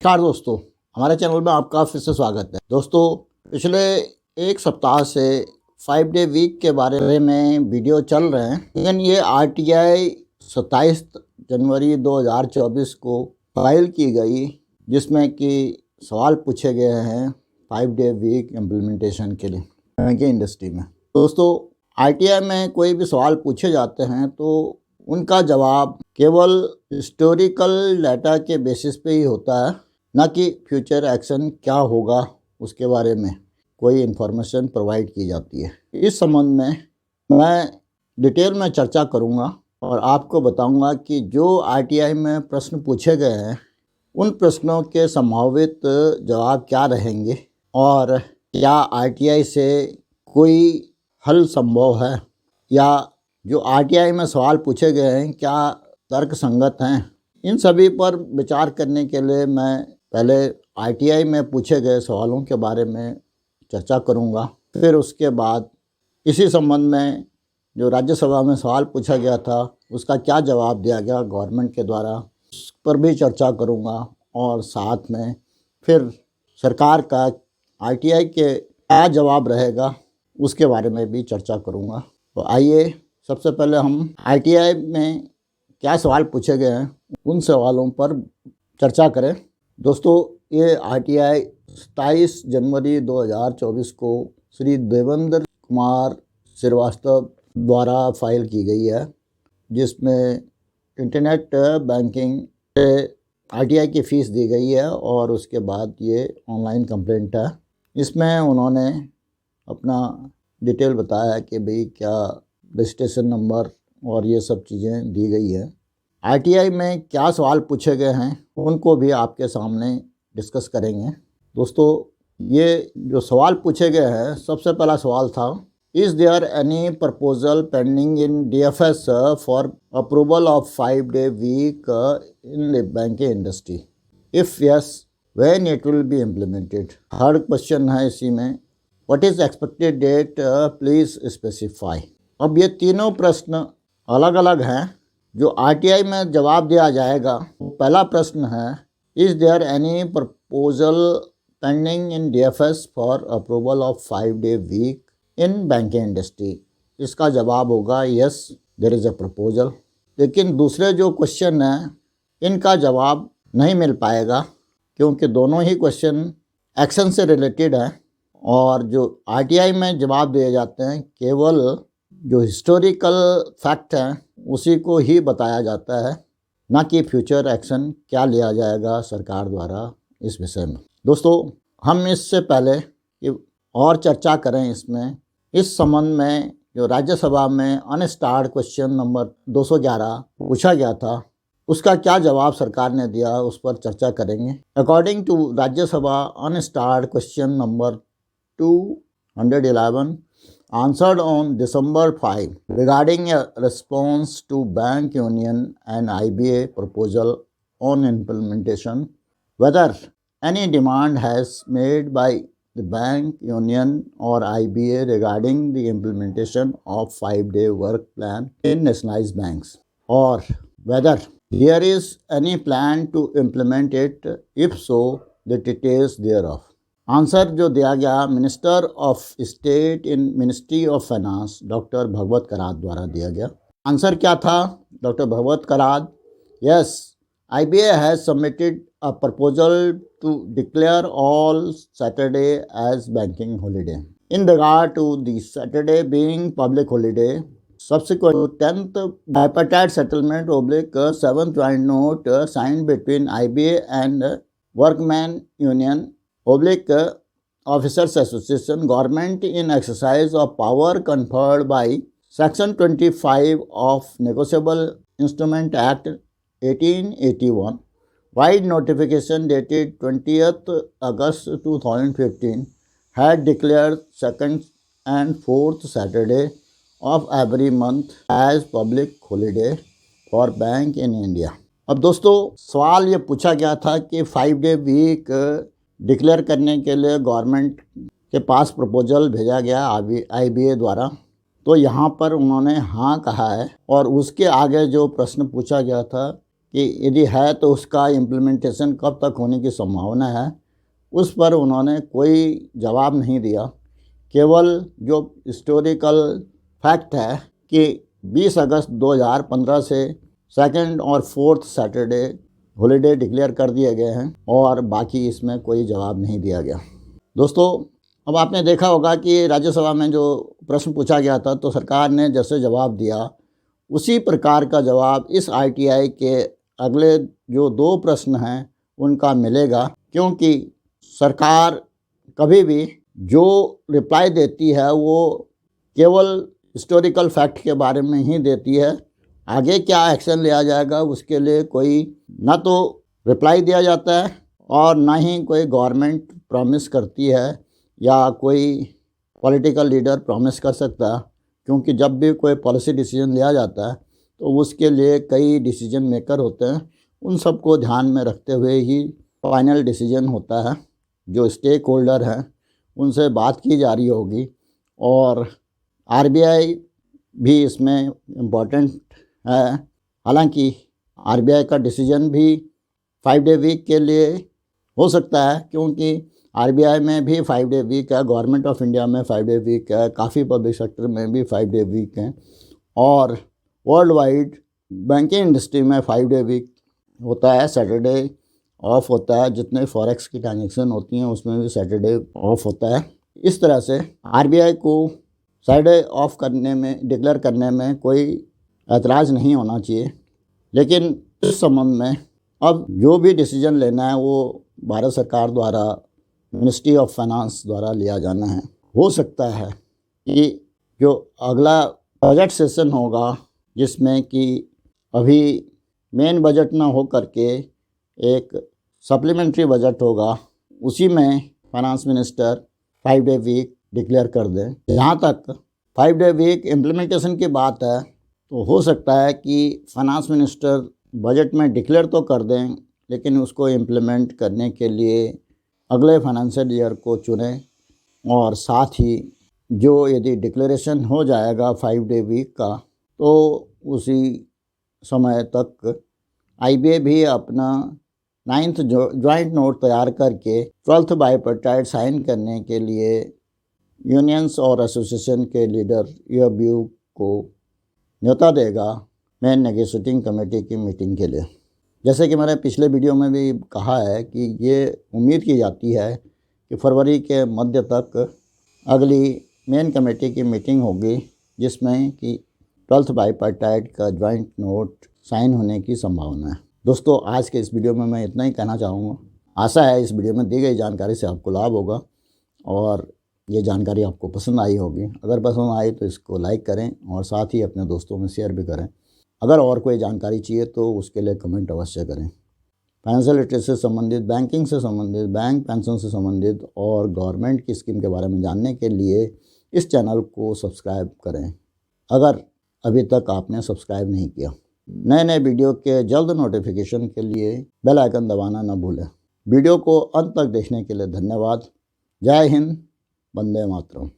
नमस्कार दोस्तों, हमारे चैनल में आपका फिर से स्वागत है। दोस्तों, पिछले एक सप्ताह से 5 डे वीक के बारे में वीडियो चल रहे हैं, लेकिन ये RTI 27 जनवरी 2024 को फाइल की गई, जिसमें कि सवाल पूछे गए हैं 5 डे वीक इम्प्लीमेंटेशन के लिए बैंकिंग इंडस्ट्री में। दोस्तों, RTI में कोई भी सवाल पूछे जाते हैं तो उनका जवाब केवल हिस्टोरिकल डाटा के बेसिस पे ही होता है, ना कि फ्यूचर एक्शन क्या होगा उसके बारे में कोई इन्फॉर्मेशन प्रोवाइड की जाती है। इस संबंध में मैं डिटेल में चर्चा करूंगा और आपको बताऊंगा कि जो RTI में प्रश्न पूछे गए हैं उन प्रश्नों के संभावित जवाब क्या रहेंगे और क्या RTI से कोई हल संभव है, या जो RTI में सवाल पूछे गए हैं क्या तर्क संगत हैं। इन सभी पर विचार करने के लिए मैं पहले RTI में पूछे गए सवालों के बारे में चर्चा करूंगा, फिर उसके बाद इसी संबंध में जो राज्यसभा में सवाल पूछा गया था उसका क्या जवाब दिया गया गवर्नमेंट के द्वारा, उस पर भी चर्चा करूंगा और साथ में फिर सरकार का RTI के क्या जवाब रहेगा उसके बारे में भी चर्चा करूंगा। तो आइए सबसे पहले हम RTI में क्या सवाल पूछे गए हैं उन सवालों पर चर्चा करें। दोस्तों, ये RTI 27 जनवरी 2024 को श्री देवेंद्र कुमार श्रीवास्तव द्वारा फाइल की गई है, जिसमें इंटरनेट बैंकिंग से RTI की फ़ीस दी गई है और उसके बाद ये ऑनलाइन कंप्लेंट है। इसमें उन्होंने अपना डिटेल बताया कि भाई क्या रजिस्ट्रेशन नंबर और ये सब चीज़ें दी गई है। RTI में क्या सवाल पूछे गए हैं उनको भी आपके सामने डिस्कस करेंगे। दोस्तों, ये जो सवाल पूछे गए हैं, सबसे पहला सवाल था, is there any proposal pending in DFS for approval of 5 day week in banking industry? If yes, when it will be implemented? Third question है इसी में, what is expected date, please specify. अब ये तीनों प्रश्न अलग अलग हैं जो RTI में जवाब दिया जाएगा। पहला प्रश्न है, is there any proposal pending in DFS for approval of 5 day week in banking industry? इसका जवाब होगा yes, there is a proposal. लेकिन दूसरे जो क्वेश्चन हैं इनका जवाब नहीं मिल पाएगा, क्योंकि दोनों ही क्वेश्चन एक्शन से रिलेटेड हैं और जो RTI में जवाब दिए जाते हैं केवल जो हिस्टोरिकल फैक्ट हैं उसी को ही बताया जाता है, ना कि फ्यूचर एक्शन क्या लिया जाएगा सरकार द्वारा इस विषय में। दोस्तों, हम इससे पहले कि और चर्चा करें इसमें, इस संबंध में जो राज्यसभा में अनस्टार्ड क्वेश्चन नंबर 211 पूछा गया था उसका क्या जवाब सरकार ने दिया उस पर चर्चा करेंगे। According to Rajya Sabha unstarred question number 211 answered on December 5 regarding a response to Bank Union and IBA proposal on implementation, whether any demand has made by the Bank Union or IBA regarding the implementation of 5 day work plan in nationalized banks, or whether there is any plan to implement it, if so, the details thereof। Answer जो दिया गया minister of state in ministry of finance doctor Bhagwat Karad द्वारा दिया गया। Answer क्या था doctor Bhagwat Karad? Yes, IBA has submitted a proposal to declare all Saturday as banking holiday in regard to the Saturday being public holiday subsequent to 10th bipartite settlement / 7th joint note signed between IBA and Workman Union / Officers Association, government in exercise of power conferred by Section 25 of Negotiable Instrument Act 1881, wide notification dated 20th August 2015, had declared second and fourth Saturday of every month as public holiday for bank in India। अब दोस्तों, सवाल ये पूछा गया था कि 5 day week declare करने के लिए गवर्नमेंट के पास प्रपोजल भेजा गया IBA द्वारा, तो यहाँ पर उन्होंने हाँ कहा है और उसके आगे जो प्रश्न पूछा गया था कि यदि है तो उसका इम्प्लीमेंटेशन कब तक होने की संभावना है, उस पर उन्होंने कोई जवाब नहीं दिया। केवल जो हिस्टोरिकल फैक्ट है कि 20 अगस्त 2015 से सेकंड और फोर्थ सैटरडे हॉलीडे डिक्लेयर कर दिए गए हैं और बाकी इसमें कोई जवाब नहीं दिया गया। दोस्तों, अब आपने देखा होगा कि राज्यसभा में जो प्रश्न पूछा गया था तो सरकार ने जैसे जवाब दिया उसी प्रकार का जवाब इस आरटीआई के अगले जो 2 प्रश्न हैं उनका मिलेगा, क्योंकि सरकार कभी भी जो रिप्लाई देती है वो केवल हिस्टोरिकल फैक्ट के बारे में ही देती है। आगे क्या एक्शन लिया जाएगा उसके लिए कोई ना तो रिप्लाई दिया जाता है और ना ही कोई गवर्नमेंट प्रॉमिस करती है या कोई पॉलिटिकल लीडर प्रॉमिस कर सकता है, क्योंकि जब भी कोई पॉलिसी डिसीजन लिया जाता है तो उसके लिए कई डिसीजन मेकर होते हैं, उन सबको ध्यान में रखते हुए ही फाइनल डिसीजन होता है। जो स्टेक होल्डर हैं उनसे बात की जा रही होगी और आरबीआई भी इसमें इम्पॉर्टेंट है। हालांकि आरबीआई का डिसीजन भी 5 डे वीक के लिए हो सकता है, क्योंकि आरबीआई में भी 5 डे वीक है, गवर्नमेंट ऑफ इंडिया में 5 डे वीक है, काफ़ी पब्लिक सेक्टर में भी 5 डे वीक हैं और वर्ल्ड वाइड बैंकिंग इंडस्ट्री में 5 डे वीक होता है, सैटरडे ऑफ होता है। जितने फॉरेक्स की ट्रांजेक्शन होती हैं उसमें भी सैटरडे ऑफ होता है। इस तरह से आरबीआई को सैटरडे ऑफ करने में, डिक्लेयर करने में कोई ऐतराज़ नहीं होना चाहिए। लेकिन इस संबंध में अब जो भी डिसीजन लेना है वो भारत सरकार द्वारा, मिनिस्ट्री ऑफ फाइनेंस द्वारा लिया जाना है। हो सकता है कि जो अगला बजट सेशन होगा, जिसमें कि अभी मेन बजट ना हो करके एक सप्लीमेंट्री बजट होगा, उसी में finance minister 5 day week declare कर दें। जहाँ तक 5 डे वीक इम्प्लीमेंटेशन की बात है तो हो सकता है कि फाइनेंस मिनिस्टर बजट में डिक्लेयर तो कर दें, लेकिन उसको इम्प्लीमेंट करने के लिए अगले फाइनेंशियल ईयर को चुनें और साथ ही जो यदि डिक्लेरेशन हो जाएगा 5 डे वीक का तो उसी समय तक आईबीए भी अपना 9th जॉइंट नोट तैयार करके 12th बाइपार्टाइट साइन करने के लिए यूनियंस और एसोसिएशन के लीडर यूएबयू को न्योता देगा मेन नेगोशिएटिंग कमेटी की मीटिंग के लिए। जैसे कि मैंने पिछले वीडियो में भी कहा है कि ये उम्मीद की जाती है कि फरवरी के मध्य तक अगली मेन कमेटी की मीटिंग होगी, जिसमें कि 12th बाइपार्टाइट का जॉइंट नोट साइन होने की संभावना है। दोस्तों, आज के इस वीडियो में मैं इतना ही कहना चाहूँगा। आशा है इस वीडियो में दी गई जानकारी से आपको लाभ होगा और ये जानकारी आपको पसंद आई होगी। अगर पसंद आई तो इसको लाइक करें और साथ ही अपने दोस्तों में शेयर भी करें। अगर और कोई जानकारी चाहिए तो उसके लिए कमेंट अवश्य करें। फाइनेंशियल लिटरेसी से संबंधित, बैंकिंग से संबंधित, बैंक पेंशन से संबंधित और गवर्नमेंट की स्कीम के बारे में जानने के लिए इस चैनल को सब्सक्राइब करें, अगर अभी तक आपने सब्सक्राइब नहीं किया। नए नए वीडियो के जल्द नोटिफिकेशन के लिए बेल आइकन दबाना न भूलें। वीडियो को अंत तक देखने के लिए धन्यवाद। जय हिंद, वंदे मातरम।